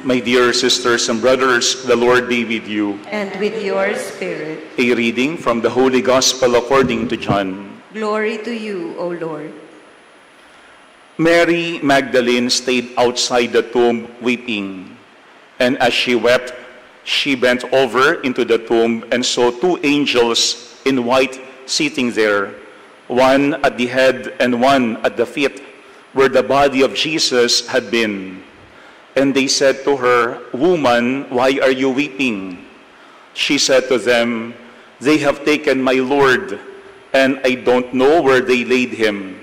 My dear sisters and brothers, the Lord be with you. And with your spirit. A reading from the Holy Gospel according to John. Glory to you, O Lord. Mary Magdalene stayed outside the tomb weeping. And as she wept, she bent over into the tomb and saw two angels in white sitting there, one at the head and one at the feet, where the body of Jesus had been. And they said to her, "Woman, why are you weeping?" She said to them, "They have taken my Lord, and I don't know where they laid him."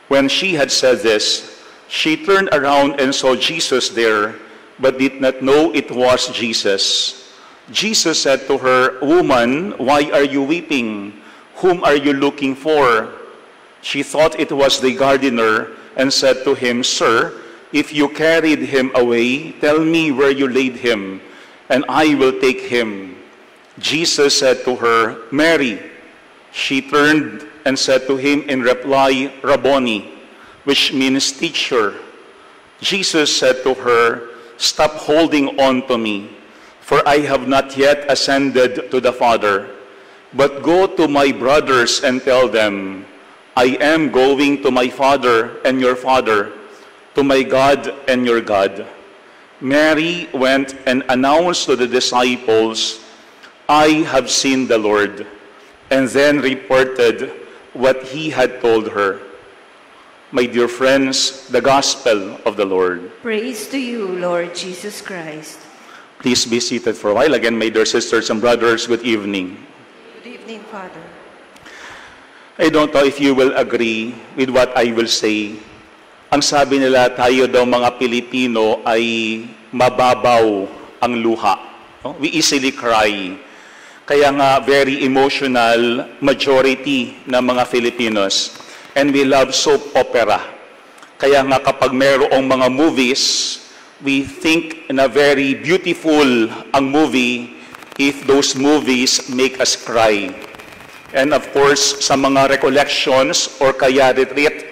When she had said this, she turned around and saw Jesus there, but did not know it was Jesus. Jesus said to her, "Woman, why are you weeping? Whom are you looking for?" She thought it was the gardener and said to him, "Sir, if you carried him away, tell me where you laid him, and I will take him." Jesus said to her, "Mary." She turned and said to him in reply, "Rabboni," which means teacher. Jesus said to her, "Stop holding on to me, for I have not yet ascended to the Father. But go to my brothers and tell them, I am going to my Father and your Father, to my God and your God." Mary went and announced to the disciples, "I have seen the Lord," and then reported what he had told her. My dear friends, the Gospel of the Lord. Praise to you, Lord Jesus Christ. Please be seated for a while. Again, my dear sisters and brothers, good evening. Good evening, Father. I don't know if you will agree with what I will say. Ang sabi nila, tayo daw mga Pilipino ay mababaw ang luha. We easily cry. Kaya nga, very emotional majority ng mga Filipinos. And we love soap opera. Kaya nga kapag mayroong mga movies, we think na very beautiful ang movie if those movies make us cry. And of course, sa mga recollections or kaya retreat,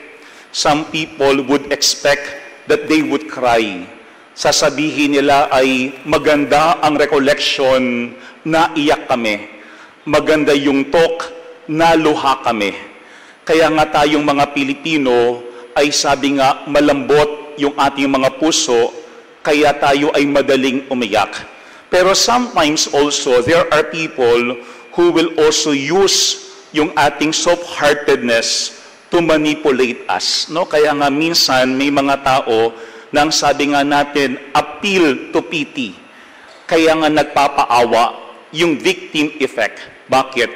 some people would expect that they would cry. Sasabihin nila ay maganda ang recollection na iyak kami. Maganda yung talk na luha kami. Kaya nga tayong mga Pilipino ay sabi nga malambot yung ating mga puso, kaya tayo ay madaling umiyak. Pero sometimes also, there are people who will also use yung ating soft-heartedness to manipulate us. No? Kaya nga minsan may mga tao nang sabi nga natin, appeal to pity. Kaya nga nagpapaawa yung victim effect. Bakit?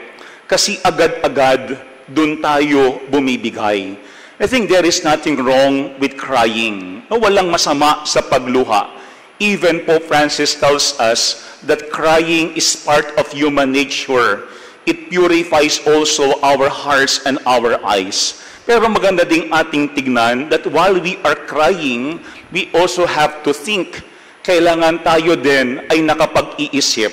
Kasi agad-agad dun tayo bumibigay. I think there is nothing wrong with crying. No, walang masama sa pagluha. Even Pope Francis tells us that crying is part of human nature. It purifies also our hearts and our eyes. Pero maganda ding ating tignan that while we are crying, we also have to think. Kailangan tayo din ay nakapag-iisip.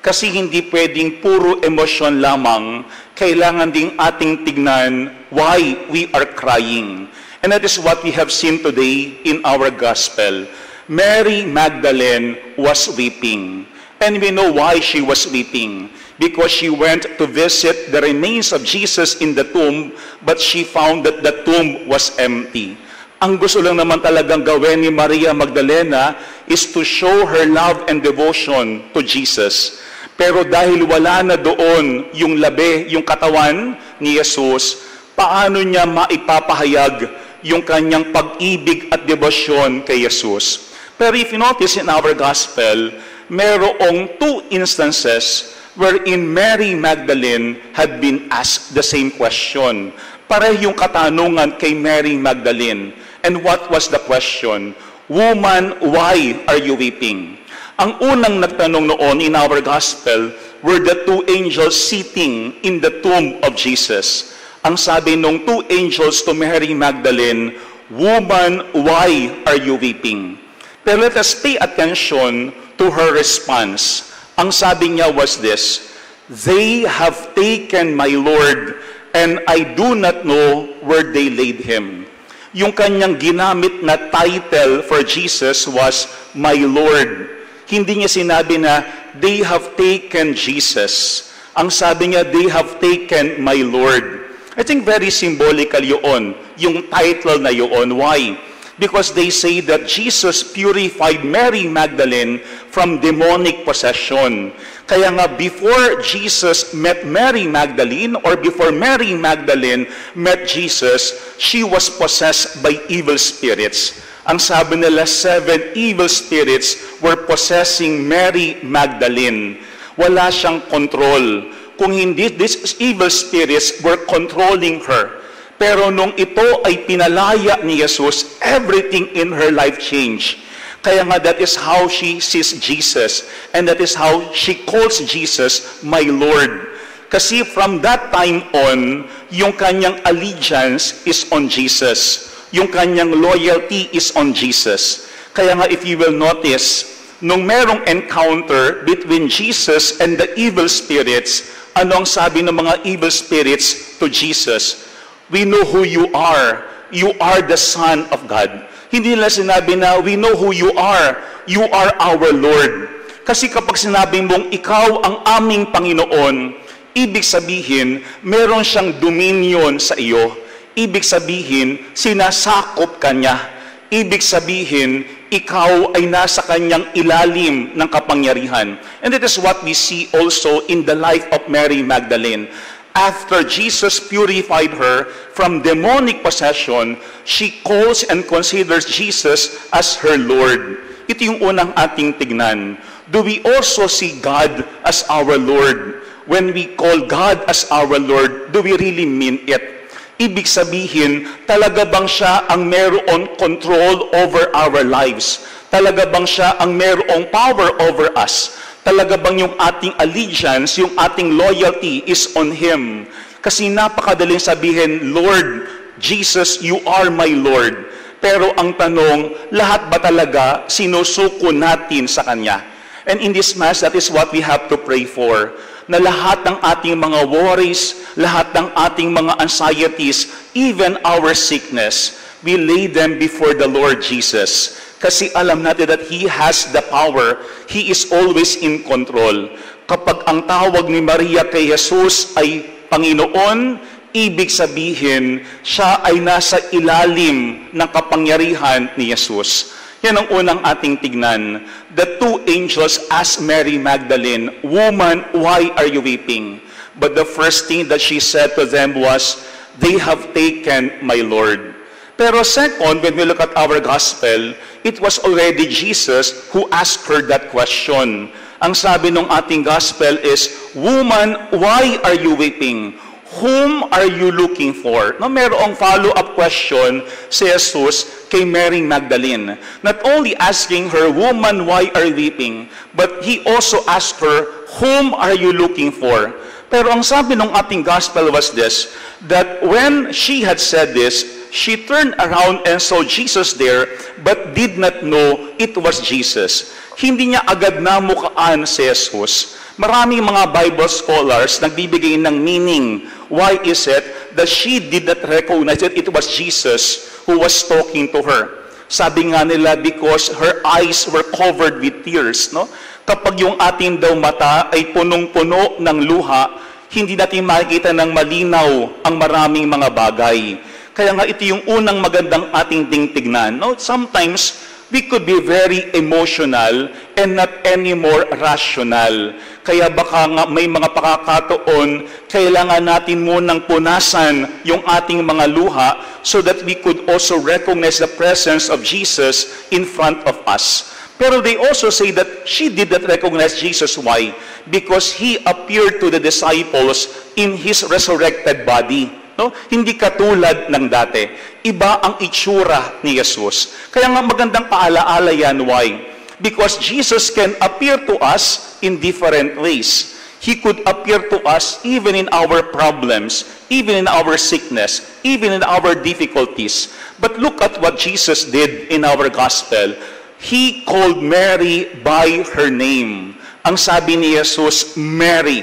Kasi hindi pwedeng puro emosyon lamang. Kailangan ding ating tignan why we are crying. And that is what we have seen today in our gospel. Mary Magdalene was weeping. And we know why she was weeping. Because she went to visit the remains of Jesus in the tomb, but she found that the tomb was empty. Ang gusto lang naman talagang gawin ni Maria Magdalena is to show her love and devotion to Jesus. Pero dahil wala na doon yung labi, yung katawan ni Jesus, paano niya maipapahayag yung kanyang pag-ibig at debosyon kay Jesus? Pero if you notice in our gospel, merong two instances wherein Mary Magdalene had been asked the same question. Parehong katanungan kay Mary Magdalene. And what was the question? "Woman, why are you weeping?" Ang unang nagtanong noon in our gospel were the two angels sitting in the tomb of Jesus. Ang sabi nung two angels to Mary Magdalene, "Woman, why are you weeping?" Pero let us pay attention to her response. Ang sabi niya was this, "They have taken my Lord, and I do not know where they laid him." Yung kanyang ginamit na title for Jesus was, My Lord. Hindi niya sinabi na, they have taken Jesus. Ang sabi niya, they have taken my Lord. I think very symbolical yun, yung title na yun. Why? Because they say that Jesus purified Mary Magdalene from demonic possession. Kaya nga, before Jesus met Mary Magdalene, or before Mary Magdalene met Jesus, she was possessed by evil spirits. Ang sabi nila, 7 evil spirits were possessing Mary Magdalene. Wala siyang control. Kung hindi, these evil spirits were controlling her. Pero nung ito ay pinalaya ni Jesus, everything in her life changed. Kaya nga, that is how she sees Jesus. And that is how she calls Jesus, my Lord. Kasi from that time on, yung kanyang allegiance is on Jesus. Yung kanyang loyalty is on Jesus. Kaya nga, if you will notice, nung merong encounter between Jesus and the evil spirits, anong sabi ng mga evil spirits to Jesus? We know who you are. You are the Son of God. Hindi nila sinabi na, we know who you are. You are our Lord. Kasi kapag sinabi mong, ikaw ang aming Panginoon, ibig sabihin, meron siyang dominion sa iyo. Ibig sabihin, sinasakop ka niya. Ibig sabihin, ikaw ay nasa kanyang ilalim ng kapangyarihan. And that is what we see also in the life of Mary Magdalene. After Jesus purified her from demonic possession, she calls and considers Jesus as her Lord. Ito yung unang ating tignan. Do we also see God as our Lord? When we call God as our Lord, do we really mean it? Ibig sabihin, talaga bang siya ang mayroong control over our lives? Talaga bang siya ang mayroong power over us? Talaga bang yung ating allegiance, yung ating loyalty is on Him? Kasi napakadaling sabihin, Lord, Jesus, you are my Lord. Pero ang tanong, lahat ba talaga sinusuko natin sa Kanya? And in this Mass, that is what we have to pray for. Na lahat ng ating mga worries, lahat ng ating mga anxieties, even our sickness, we lay them before the Lord Jesus. Kasi alam natin that He has the power. He is always in control. Kapag ang tawag ni Maria kay Jesus ay Panginoon, ibig sabihin, siya ay nasa ilalim ng kapangyarihan ni Jesus. Yan ang unang ating tignan. The 2 angels asked Mary Magdalene, Woman, why are you weeping? But the first thing that she said to them was, They have taken my Lord. Pero second, when we look at our gospel, it was already Jesus who asked her that question. Ang sabi ng ating gospel is, Woman, why are you weeping? Whom are you looking for? No, mayroong follow-up question si Jesus kay Mary Magdalene. Not only asking her, Woman, why are you weeping? But He also asked her, Whom are you looking for? Pero ang sabi ng ating gospel was this, that when she had said this, she turned around and saw Jesus there, but did not know it was Jesus. Hindi niya agad namukaan si Jesus. Maraming mga Bible scholars nagbibigay ng meaning. Why is it that she did not recognize that it was Jesus who was talking to her? Sabi nga nila, because her eyes were covered with tears. No? Kapag yung ating daw mata ay punong-puno ng luha, hindi natin makikita ng malinaw ang maraming mga bagay. Kaya nga ito yung unang magandang ating tingnan. No? Sometimes, we could be very emotional and not anymore rational. Kaya baka nga may mga pakakataon, kailangan natin munang punasan yung ating mga luha so that we could also recognize the presence of Jesus in front of us. Pero they also say that she did not recognize Jesus. Why? Because He appeared to the disciples in His resurrected body. No? Hindi katulad ng dati. Iba ang itsura ni Jesus. Kaya nga magandang paalaala yan. Why? Because Jesus can appear to us in different ways. He could appear to us even in our problems, even in our sickness, even in our difficulties. But look at what Jesus did in our gospel. He called Mary by her name. Ang sabi ni Jesus, Mary.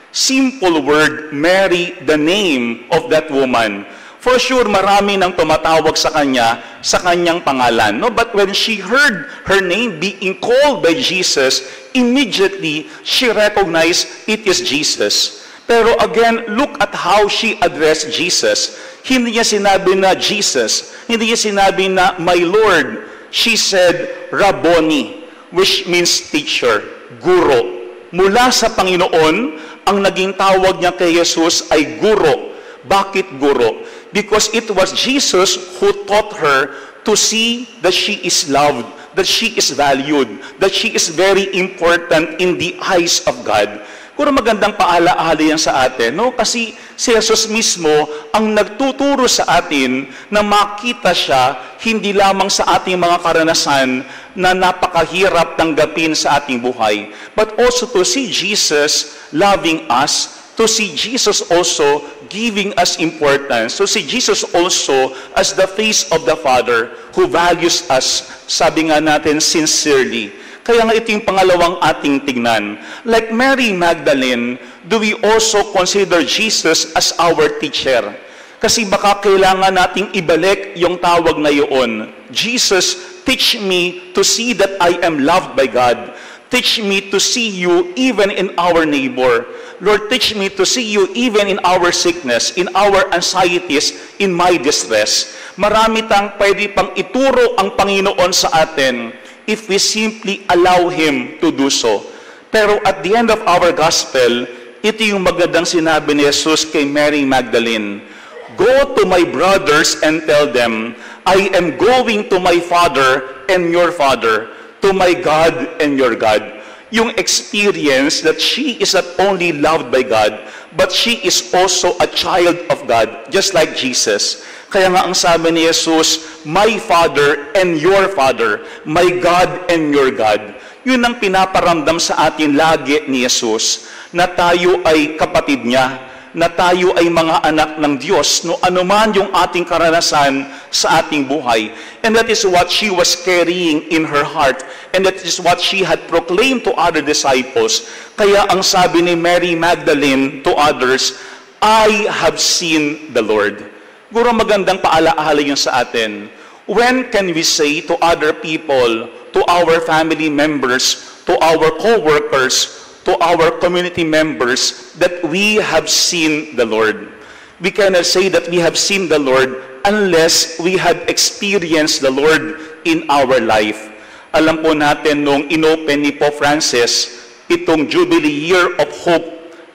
Simple word, Mary, the name of that woman. For sure, marami nang tumatawag sa kanya sa kanyang pangalan. No? But when she heard her name being called by Jesus, immediately she recognized it is Jesus. Pero again, look at how she addressed Jesus. Hindi niya sinabi na Jesus. Hindi niya sinabi na my Lord. She said, Rabboni, which means teacher, guro. Mula sa Panginoon, ang naging tawag niya kay Jesus ay guro. Bakit guro? Because it was Jesus who taught her to see that she is loved, that she is valued, that she is very important in the eyes of God. Kung magandang paalaala yan sa atin, no? Kasi si Jesus mismo ang nagtuturo sa atin na makita siya hindi lamang sa ating mga karanasan na napakahirap tanggapin sa ating buhay, but also to see Jesus loving us, to see Jesus also giving us importance, to see Jesus also as the face of the Father who values us, sabi nga natin, sincerely. Kaya nga ito yung pangalawang ating tignan. Like Mary Magdalene, do we also consider Jesus as our teacher? Kasi baka kailangan nating ibalik yung tawag na yun. Jesus, teach me to see that I am loved by God. Teach me to see you even in our neighbor. Lord, teach me to see you even in our sickness, in our anxieties, in my distress. Marami tang pwede pang ituro ang Panginoon sa atin if we simply allow Him to do so. Pero at the end of our gospel, ito yung magandang sinabi ni Jesus kay Mary Magdalene. Go to my brothers and tell them, I am going to my Father and your Father, to my God and your God. Yung experience that she is not only loved by God, but she is also a child of God, just like Jesus. Kaya nga ang sabi ni Jesus, my Father and your Father, my God and your God. Yun ang pinaparamdam sa atin lagi ni Jesus, na tayo ay kapatid niya, na tayo ay mga anak ng Diyos, no anuman yung ating karanasan sa ating buhay. And that is what she was carrying in her heart, and that is what she had proclaimed to other disciples. Kaya ang sabi ni Mary Magdalene to others, I have seen the Lord. Guro magandang paalaala yun sa atin. When can we say to other people, to our family members, to our co-workers, to our community members, that we have seen the Lord? We cannot say that we have seen the Lord unless we have experienced the Lord in our life. Alam po natin nung inopen ni Pope Francis itong Jubilee Year of Hope,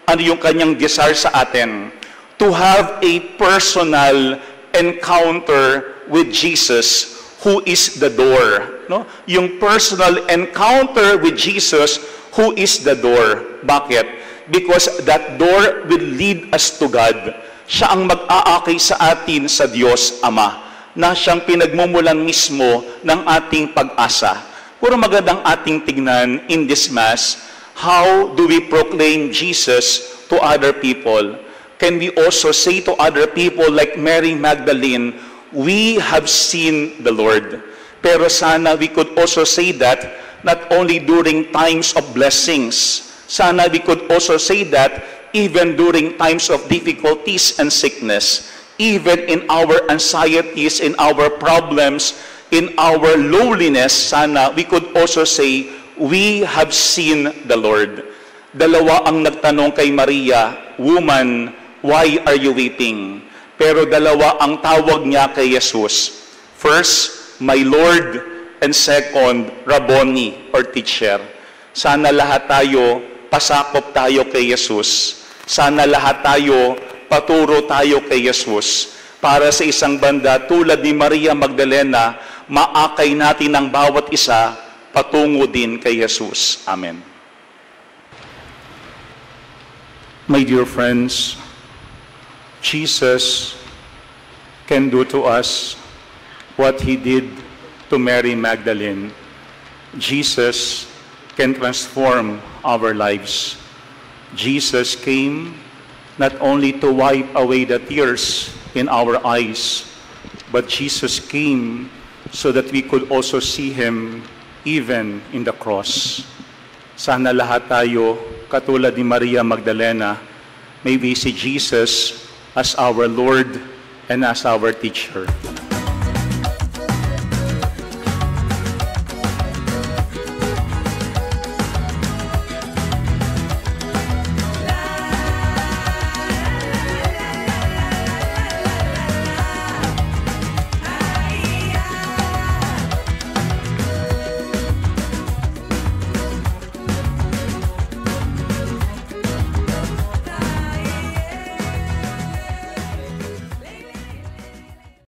ano yung kanyang desire sa atin? To have a personal encounter with Jesus, who is the door. No? Yung personal encounter with Jesus, who is the door. Bakit? Because that door will lead us to God. Siya ang mag-aakay sa atin sa Diyos Ama, na siyang pinagmumulan mismo ng ating pag-asa. Puro magandang ating tignan in this Mass, how do we proclaim Jesus to other people? Can we also say to other people like Mary Magdalene, we have seen the Lord? Pero sana we could also say that not only during times of blessings. Sana we could also say that even during times of difficulties and sickness, even in our anxieties, in our problems, in our lowliness, sana we could also say, we have seen the Lord. Dalawa ang nagtanong kay Maria, woman, why are you weeping? Pero dalawa ang tawag niya kay Jesus. First, my Lord, and second, Rabboni, or teacher. Sana lahat tayo, pasakop tayo kay Jesus. Sana lahat tayo, paturo tayo kay Jesus. Para sa isang banda, tulad ni Maria Magdalena, maakay natin ang bawat isa, patungo din kay Jesus. Amen. My dear friends, Jesus can do to us what He did to Mary Magdalene. Jesus can transform our lives. Jesus came not only to wipe away the tears in our eyes, but Jesus came so that we could also see Him even in the cross. Sana lahat tayo, katulad ni Maria Magdalena, may we see Jesus as our Lord and as our teacher.